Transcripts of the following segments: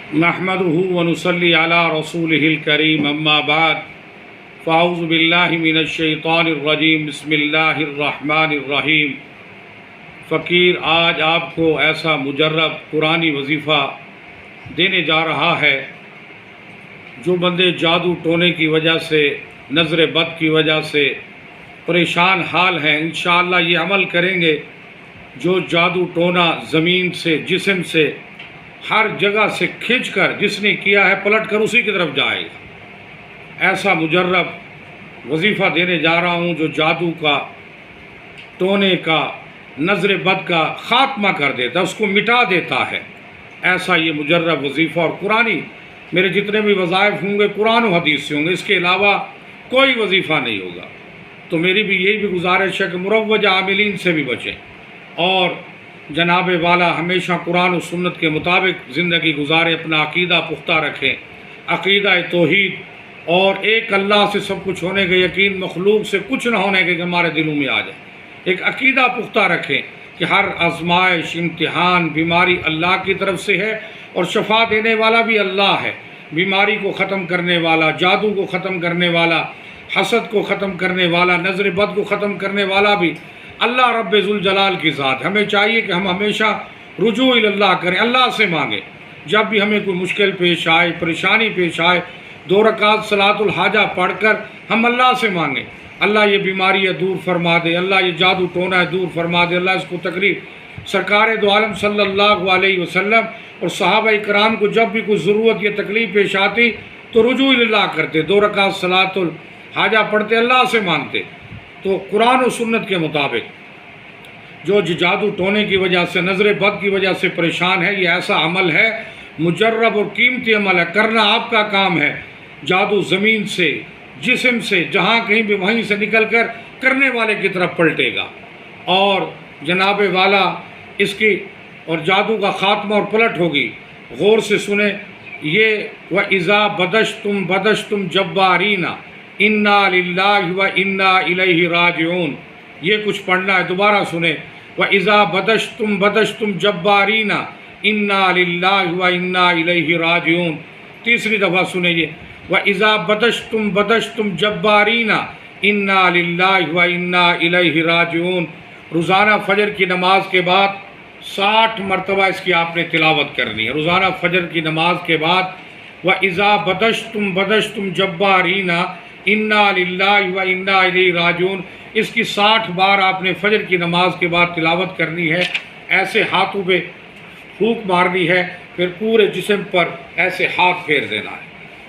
نحمده ونصلي على رسوله الكريم اما بعد فاعوذ باللہ من الشیطان الرجیم بسم اللہ الرحمن الرحیم۔ فقیر آج آپ کو ایسا مجرب قرآنی وظیفہ دینے جا رہا ہے جو بندے جادو ٹونے کی وجہ سے، نظر بد کی وجہ سے پریشان حال ہیں، انشاءاللہ یہ عمل کریں گے جو جادو ٹونا زمین سے، جسم سے، ہر جگہ سے کھینچ کر جس نے کیا ہے پلٹ کر اسی کی طرف جائے گا۔ ایسا مجرب وظیفہ دینے جا رہا ہوں جو جادو کا، ٹونے کا، نظر بد کا خاتمہ کر دیتا ہے، اس کو مٹا دیتا ہے۔ ایسا یہ مجرب وظیفہ، اور قرآنی میرے جتنے بھی وظائف ہوں گے قرآن و حدیث سے ہوں گے، اس کے علاوہ کوئی وظیفہ نہیں ہوگا۔ تو میری بھی یہی بھی گزارش ہے کہ مروج عاملین سے بھی بچیں اور جناب والا ہمیشہ قرآن و سنت کے مطابق زندگی گزارے، اپنا عقیدہ پختہ رکھیں، عقیدہ توحید اور ایک اللہ سے سب کچھ ہونے کے یقین، مخلوق سے کچھ نہ ہونے کے ہمارے دلوں میں آ جائے۔ ایک عقیدہ پختہ رکھیں کہ ہر آزمائش، امتحان، بیماری اللہ کی طرف سے ہے اور شفا دینے والا بھی اللہ ہے۔ بیماری کو ختم کرنے والا، جادو کو ختم کرنے والا، حسد کو ختم کرنے والا، نظر بد کو ختم کرنے والا بھی اللہ رب ذوالجلال کی ذات۔ ہمیں چاہیے کہ ہم ہمیشہ رجوع اللہ کریں، اللہ سے مانگیں۔ جب بھی ہمیں کوئی مشکل پیش آئے، پریشانی پیش آئے، 2 رکعت صلاۃ الحاجہ پڑھ کر ہم اللہ سے مانگیں، اللہ یہ بیماری ہے دور فرما دے، اللہ یہ جادو ٹونا ہے دور فرما دے، اللہ اس کو تکلیف۔ سرکار دو عالم صلی اللہ علیہ وسلم اور صحابہ کرام کو جب بھی کوئی ضرورت یا تکلیف پیش آتی تو رجوع اللہ کرتے، 2 رکعت صلاۃ الحاجہ پڑھتے، اللہ سے مانگتے۔ تو قرآن و سنت کے مطابق جو جادو ٹونے کی وجہ سے، نظر بد کی وجہ سے پریشان ہے، یہ ایسا عمل ہے، مجرب اور قیمتی عمل ہے، کرنا آپ کا کام ہے۔ جادو زمین سے، جسم سے، جہاں کہیں بھی وہیں سے نکل کر کرنے والے کی طرف پلٹے گا، اور جناب والا اس کی اور جادو کا خاتمہ اور پلٹ ہوگی۔ غور سے سنیں یہ وَإِذَا بَدَشْتُمْ بَدَشْتُمْ جَبَّارِينَ اِنَّا لِلَّهِ وَإِنَّا إِلَيْهِ راجعون۔ یہ کچھ پڑھنا ہے، دوبارہ سنیں وَإِذَا بَدَشْتُمْ بَدَشْتُمْ جَبَّارِينَ اِنَّا لِلَّهِ وَإِنَّا إِلَيْهِ راجعون۔ تیسری دفعہ سنیں یہ وَإِذَا بَدَشْتُمْ بَدَشْتُمْ جَبَّارِينَ اِنَّا لِلَّهِ وَإِنَّا إِلَيْهِ راجعون۔ روزانہ فجر کی نماز کے بعد 60 مرتبہ اس کی آپ نے تلاوت کرنی ہے۔ روزانہ فجر کی نماز کے بعد وَإِذَا بَدَشْتُمْ بَدَشْتُمْ جَبَّارِينَ اِنَّا لِلَّهِ وَإِنَّا إِلَيْهِ راجعون، اس کی 60 بار آپ نے فجر کی نماز کے بعد تلاوت کرنی ہے۔ ایسے ہاتھوں پہ پھونک مارنی ہے، پھر پورے جسم پر ایسے ہاتھ پھیر دینا ہے۔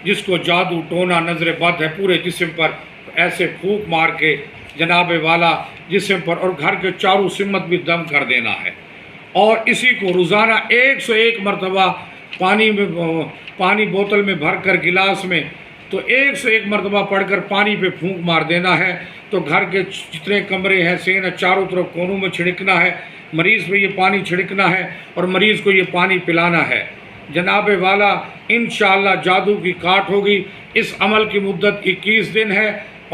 جس کو جادو ٹونا، نظر بد ہے، پورے جسم پر ایسے پھونک مار کے جناب والا جسم پر اور گھر کے چاروں سمت بھی دم کر دینا ہے۔ اور اسی کو روزانہ 101 مرتبہ پانی بوتل میں بھر کر گلاس میں، تو 101 مرتبہ پڑھ کر پانی پہ پھونک مار دینا ہے۔ تو گھر کے جتنے کمرے ہیں، سینا چاروں طرف کونوں میں چھڑکنا ہے، مریض پہ یہ پانی چھڑکنا ہے اور مریض کو یہ پانی پلانا ہے۔ جناب والا انشاءاللہ جادو کی کاٹ ہوگی۔ اس عمل کی مدت 21 دن ہے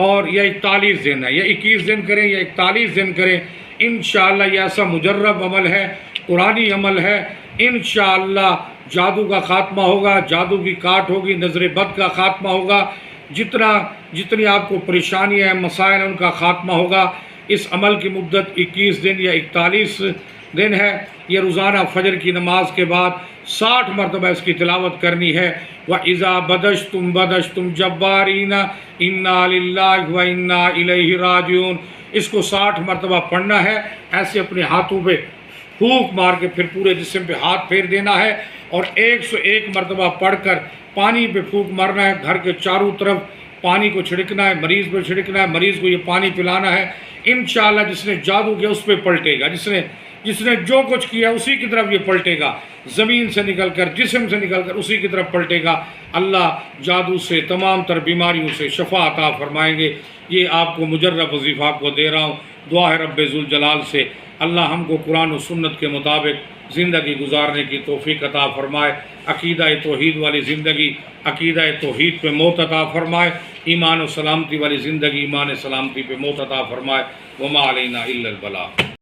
اور یا 41 دن ہے، یا 21 دن کریں یا 41 دن کریں، انشاءاللہ یہ ایسا مجرب عمل ہے، قرآنی عمل ہے۔ انشاءاللہ جادو کا خاتمہ ہوگا، جادو کی کاٹ ہوگی، نظر بد کا خاتمہ ہوگا، جتنی آپ کو پریشانیاں ہیں، مسائل ہیں، ان کا خاتمہ ہوگا۔ اس عمل کی مدت 21 دن یا 41 دن ہے۔ یہ روزانہ فجر کی نماز کے بعد 60 مرتبہ اس کی تلاوت کرنی ہے۔ وَإِذَا بَدَشْتُمْ بَدَشْتُمْ جَبَّارِينَ اِنَّا لِلَّهِ وَإِنَّا إِلَيْهِ راجعون۔ اس کو 60 مرتبہ پڑھنا ہے، ایسے اپنے ہاتھوں پہ پھونک مار کے پھر پورے جسم پہ ہاتھ پھیر دینا ہے، اور 101 مرتبہ پڑھ کر پانی پہ پھونک مارنا ہے، گھر کے چاروں طرف پانی کو چھڑکنا ہے، مریض پہ چھڑکنا ہے، مریض کو یہ پانی پلانا ہے۔ انشاءاللہ جس نے جادو کیا اس پہ پلٹے گا، جس نے جو کچھ کیا اسی کی طرف یہ پلٹے گا، زمین سے نکل کر، جسم سے نکل کر اسی کی طرف پلٹے گا۔ اللہ جادو سے، تمام تر بیماریوں سے شفا عطا فرمائیں گے۔ یہ آپ کو مجرب وظیفہ آپ کو دے رہا ہوں۔ دعا ہے رب ذوالجلال سے اللہ ہم کو قرآن و سنت کے مطابق زندگی گزارنے کی توفیق عطا فرمائے، عقیدہ توحید والی زندگی، عقیدہ توحید پہ موت عطا فرمائے، ایمان و سلامتی والی زندگی، ایمان سلامتی پہ موت عطا فرمائے۔ وما علینا الا البلاغ۔